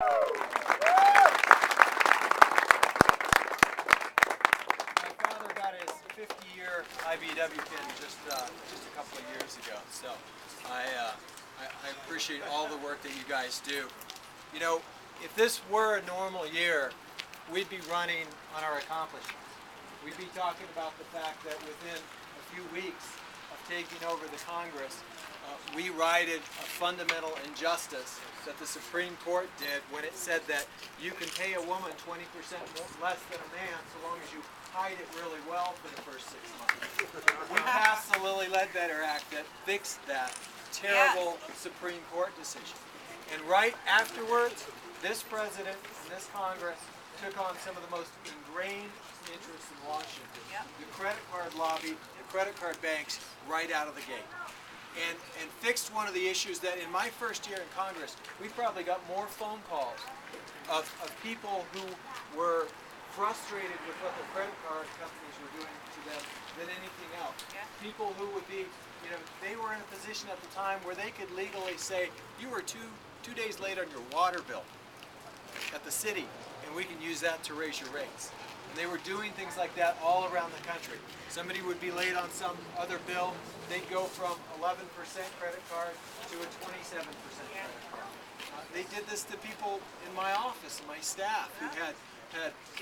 My father got his 50-year IBEW pin just a couple of years ago, so I appreciate all the work that you guys do. You know, if this were a normal year, we'd be running on our accomplishments. We'd be talking about the fact that within a few weeks of taking over the Congress, we righted a fundamental injustice that the Supreme Court did when it said that you can pay a woman 20% less than a man so long as you hide it really well for the first 6 months. We passed the Lilly Ledbetter Act that fixed that terrible Supreme Court decision. And right afterwards, this president and this Congress took on some of the most ingrained interests in Washington, the credit card lobby, the credit card banks, right out of the gate. And fixed one of the issues that in my first year in Congress, we probably got more phone calls of people who were frustrated with what the credit card companies were doing to them than anything else. People who would be, you know, they were in a position at the time where they could legally say, you were two days late on your water bill at the city, and we can use that to raise your rates. And they were doing things like that all around the country. Somebody would be late on some other bill, they'd go from 11% credit card to a 27% credit card. They did this to people in my office and my staff who had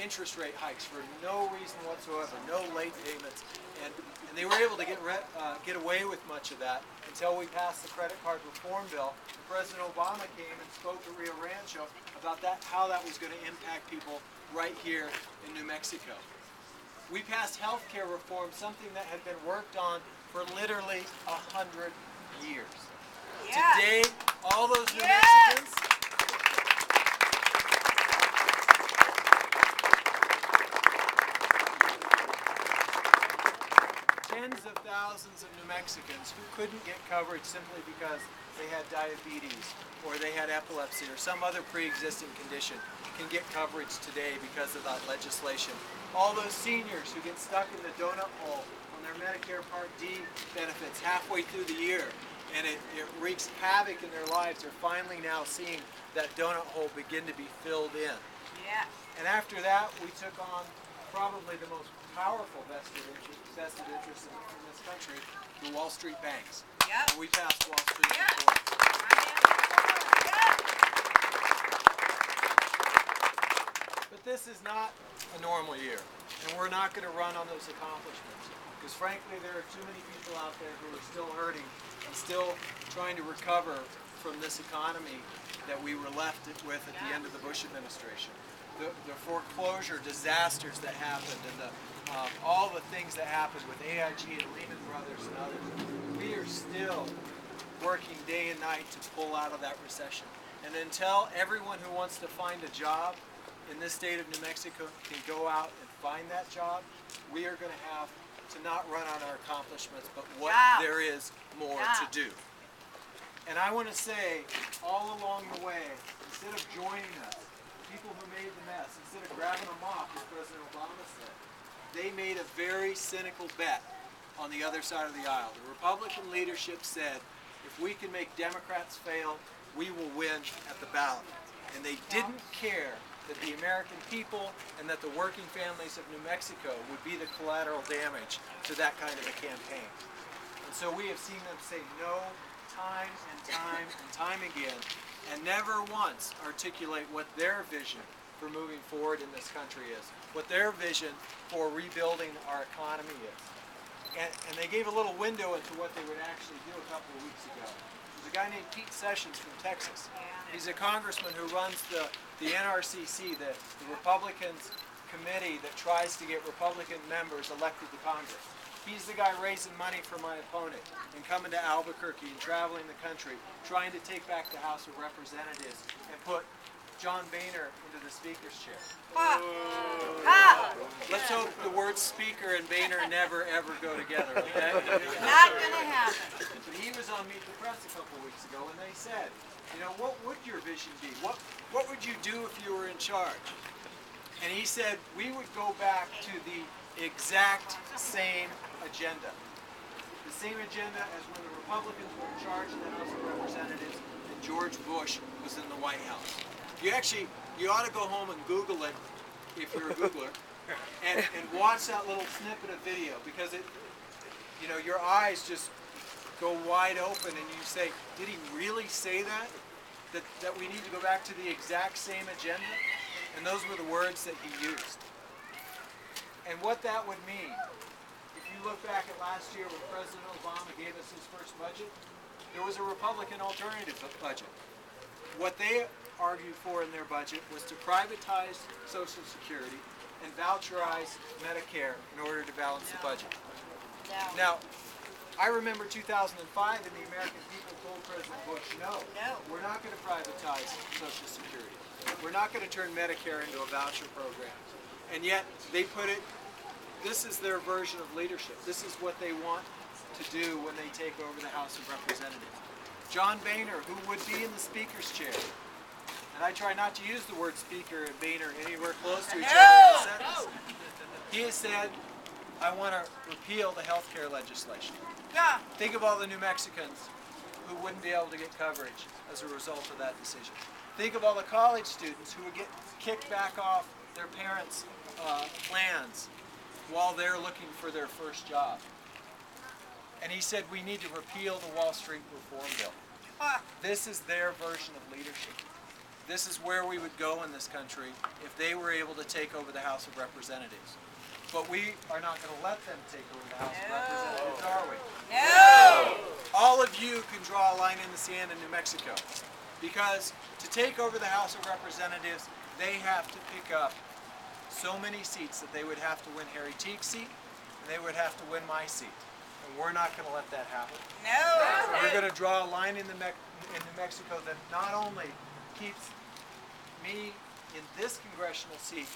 interest rate hikes for no reason whatsoever, no late payments, and they were able to get away with much of that until we passed the credit card reform bill. President Obama came and spoke at Rio Rancho about how that was going to impact people right here in New Mexico. We passed health care reform, something that had been worked on for literally 100 years. Today, all those New Mexicans, tens of thousands of New Mexicans who couldn't get coverage simply because they had diabetes or they had epilepsy or some other pre-existing condition can get coverage today because of that legislation. All those seniors who get stuck in the donut hole on their Medicare Part D benefits halfway through the year and it wreaks havoc in their lives are finally now seeing that donut hole begin to be filled in. And after that, we took on probably the most powerful vested interest in this country, the Wall Street banks. And we passed Wall Street reform. But this is not a normal year, and we're not going to run on those accomplishments, because frankly there are too many people out there who are still hurting and still trying to recover from this economy that we were left with at the end of the Bush administration. The foreclosure disasters that happened and all the things that happened with AIG and Lehman Brothers and others, we are still working day and night to pull out of that recession. And until everyone who wants to find a job in this state of New Mexico can go out and find that job, we are going to have to not run on our accomplishments, but what there is more to do. And I want to say, all along the way, instead of joining us, people who made the mess, instead of grabbing a mop, as President Obama said, they made a very cynical bet on the other side of the aisle. The Republican leadership said, if we can make Democrats fail, we will win at the ballot. And they didn't care that the American people and that the working families of New Mexico would be the collateral damage to that kind of a campaign. And so we have seen them say no time and time and time again, and never once articulate what their vision for moving forward in this country is, what their vision for rebuilding our economy is. And they gave a little window into what they would actually do a couple of weeks ago. There's a guy named Pete Sessions from Texas. He's a congressman who runs the NRCC, the Republicans committee that tries to get Republican members elected to Congress. He's the guy raising money for my opponent and coming to Albuquerque and traveling the country, trying to take back the House of Representatives and put John Boehner into the Speaker's chair. Let's hope the words Speaker and Boehner never ever go together, okay? Not going to happen. But he was on Meet the Press a couple weeks ago and they said, you know, what would your vision be? What would you do if you were in charge? And he said, we would go back to the exact same agenda. The same agenda as when the Republicans were in charge of the House of Representatives and George Bush was in the White House. You ought to go home and Google it if you're a Googler, and watch that little snippet of video, because your eyes just go wide open and you say, did he really say that? That we need to go back to the exact same agenda? And those were the words that he used. And what that would mean, if you look back at last year when President Obama gave us his first budget, there was a Republican alternative budget. What they argued for in their budget was to privatize Social Security and voucherize Medicare in order to balance the budget. Now, I remember 2005 and the American people told President Bush, no, we're not going to privatize Social Security. We're not going to turn Medicare into a voucher program. And yet they put it, this is their version of leadership. This is what they want to do when they take over the House of Representatives. John Boehner, who would be in the Speaker's chair, and I try not to use the word speaker and Boehner anywhere close to each other in a sentence. He has said, I want to repeal the health care legislation. Think of all the New Mexicans who wouldn't be able to get coverage as a result of that decision. Think of all the college students who would get kicked back off their parents' plans while they're looking for their first job. And he said we need to repeal the Wall Street Reform Bill. This is their version of leadership. This is where we would go in this country if they were able to take over the House of Representatives. But we are not going to let them take over the House of Representatives, are we? No! All of you can draw a line in the sand in New Mexico, because to take over the House of Representatives, they have to pick up so many seats that they would have to win Harry Teague's seat, and they would have to win my seat. And we're not going to let that happen. No! We're going to draw a line in New Mexico that not only keeps me in this congressional seat,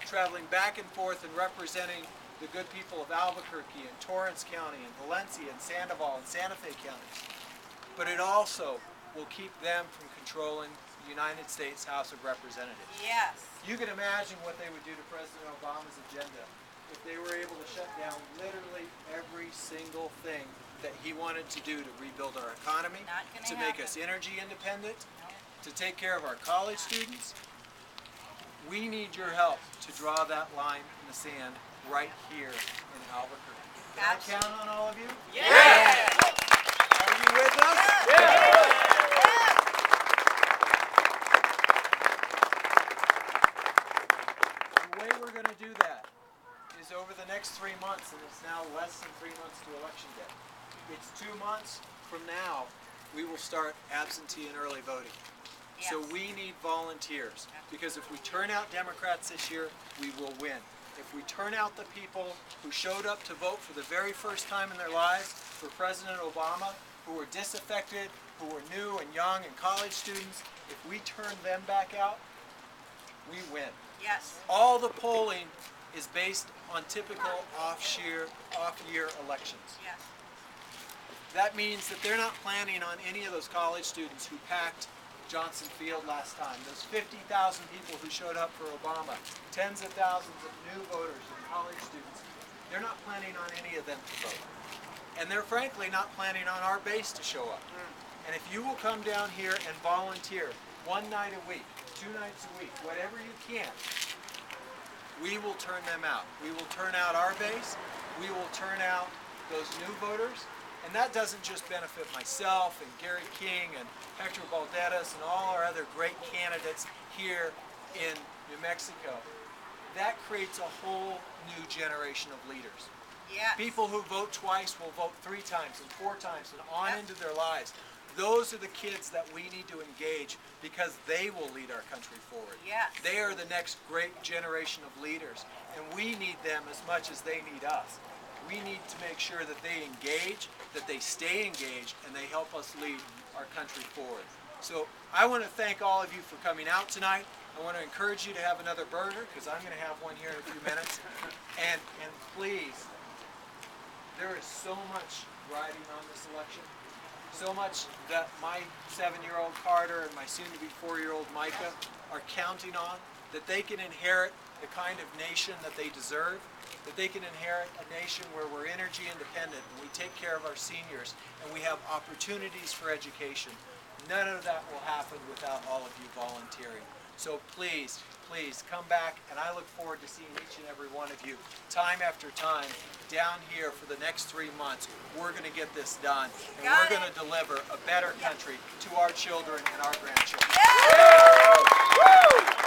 traveling back and forth and representing the good people of Albuquerque and Torrance County and Valencia and Sandoval and Santa Fe counties, but it also will keep them from controlling the United States House of Representatives. Yes. You can imagine what they would do to President Obama's agenda if they were able to shut down literally every single thing that he wanted to do to rebuild our economy, to make us energy independent, to take care of our college students. We need your help to draw that line in the sand right here in Albuquerque. Can I count on all of you? Yeah! Are you with us? The way we're going to do that is over the next 3 months, and it's now less than 3 months to Election Day. It's 2 months from now, we will start absentee and early voting. Yes. So we need volunteers, because if we turn out Democrats this year, we will win. If we turn out the people who showed up to vote for the very first time in their lives for President Obama, who were disaffected, who were new and young and college students, if we turn them back out, we win. Yes. All the polling is based on typical off-year elections. Yes. That means that they're not planning on any of those college students who packed Johnson Field last time, those 50,000 people who showed up for Obama, tens of thousands of new voters and college students. They're not planning on any of them to vote. And they're frankly not planning on our base to show up. And if you will come down here and volunteer 1 night a week, 2 nights a week, whatever you can, we will turn them out. We will turn out our base. We will turn out those new voters. And that doesn't just benefit myself and Gary King and Hector Balderas and all our other great candidates here in New Mexico. That creates a whole new generation of leaders. Yes. People who vote twice will vote 3 times and 4 times and on into their lives. Those are the kids that we need to engage, because they will lead our country forward. Yes. They are the next great generation of leaders, and we need them as much as they need us. We need to make sure that they engage, that they stay engaged, and they help us lead our country forward. So I want to thank all of you for coming out tonight. I want to encourage you to have another burger, because I'm going to have one here in a few minutes. And please, there is so much riding on this election, so much that my 7-year-old Carter and my soon-to-be 4-year-old Micah are counting on, that they can inherit the kind of nation that they deserve, that they can inherit a nation where we're energy independent and we take care of our seniors and we have opportunities for education. None of that will happen without all of you volunteering. So please, please come back, and I look forward to seeing each and every one of you time after time down here for the next 3 months. We're going to get this done, and we're going to deliver a better country to our children and our grandchildren. Yeah.